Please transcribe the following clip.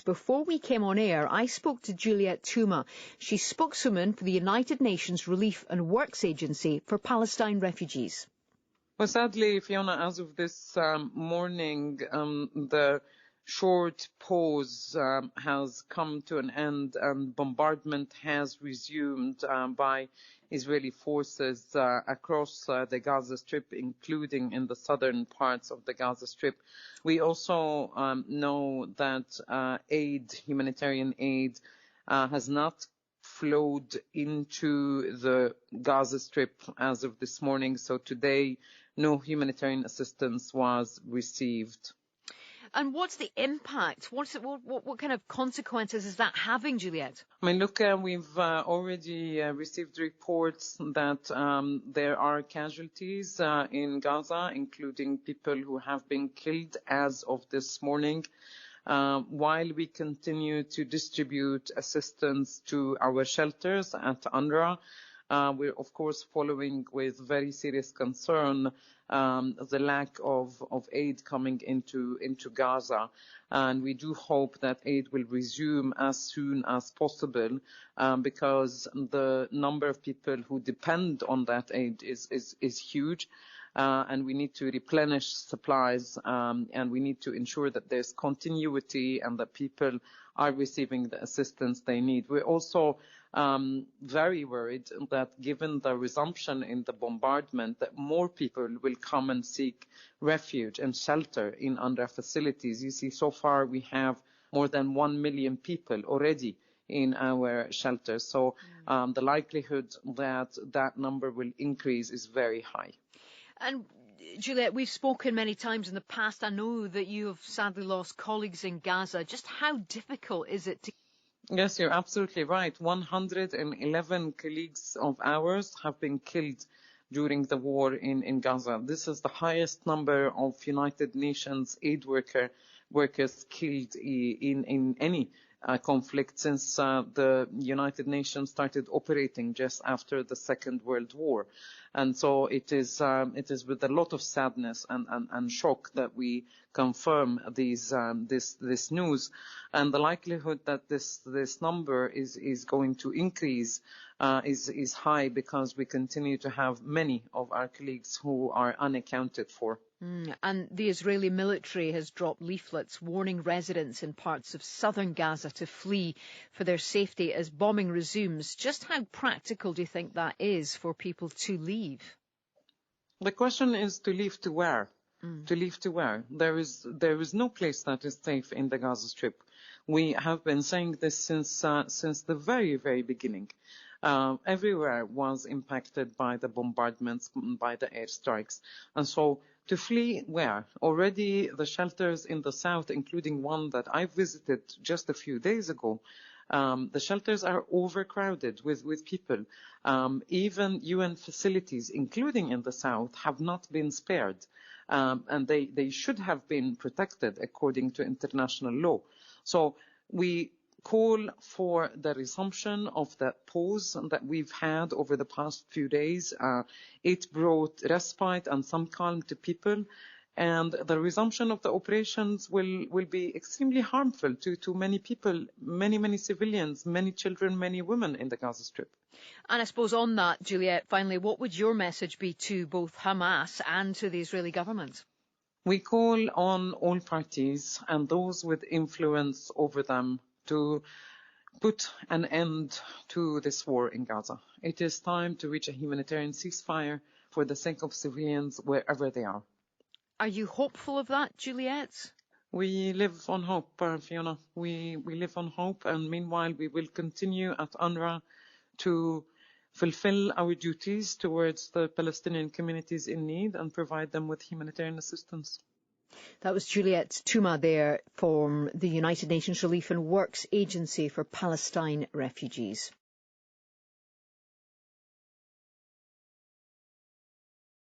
before we came on air, I spoke to Juliette Touma. She's spokeswoman for the United Nations Relief and Works Agency for Palestine refugees. Well, sadly, Fiona, as of this morning, the short pause has come to an end, and bombardment has resumed by Israeli forces across the Gaza Strip, including in the southern parts of the Gaza Strip. We also know that humanitarian aid, has not flowed into the Gaza Strip as of this morning. So today, no humanitarian assistance was received. And what's the impact? What kind of consequences is that having, Juliette? I mean, look, we've already received reports that there are casualties in Gaza, including people who have been killed as of this morning. While we continue to distribute assistance to our shelters at UNRWA, we're of course following with very serious concern the lack of aid coming into Gaza, and we do hope that aid will resume as soon as possible, because the number of people who depend on that aid is huge. And we need to replenish supplies, and we need to ensure that there's continuity and that people are receiving the assistance they need. We're also very worried that given the resumption in the bombardment, that more people will come and seek refuge and shelter in UNRWA facilities. You see, so far we have more than 1 million people already in our shelters. So the likelihood that that number will increase is very high. And Juliette, we've spoken many times in the past. I know that you have sadly lost colleagues in Gaza. Just how difficult is it to... Yes, you're absolutely right. 111 colleagues of ours have been killed during the war in Gaza. This is the highest number of United Nations aid workers killed in any conflict since the United Nations started operating just after the Second World War. And so it is with a lot of sadness and shock that we confirm this news. And the likelihood that this number is going to increase is high, because we continue to have many of our colleagues who are unaccounted for. And the Israeli military has dropped leaflets warning residents in parts of southern Gaza to flee for their safety as bombing resumes. Just how practical do you think that is for people to leave? The question is to leave to where? To leave to where? There is no place that is safe in the Gaza Strip. We have been saying this since the very, very beginning. Everywhere was impacted by the bombardments, by the airstrikes. And so to flee where? Already the shelters in the south, including one that I visited just a few days ago, the shelters are overcrowded with people. Even UN facilities, including in the south, have not been spared. And they should have been protected according to international law. So we call for the resumption of the pause that we've had over the past few days. It brought respite and some calm to people, and the resumption of the operations will be extremely harmful to many people, many civilians, many children, many women in the Gaza Strip. And I suppose on that, Juliette, finally, what would your message be to both Hamas and to the Israeli government? We call on all parties and those with influence over them to put an end to this war in Gaza. It is time to reach a humanitarian ceasefire for the sake of civilians wherever they are. Are you hopeful of that, Juliette? We live on hope, Fiona. We live on hope, and meanwhile we will continue at UNRWA to fulfill our duties towards the Palestinian communities in need and provide them with humanitarian assistance. That was Juliette Touma there from the United Nations Relief and Works Agency for Palestine refugees.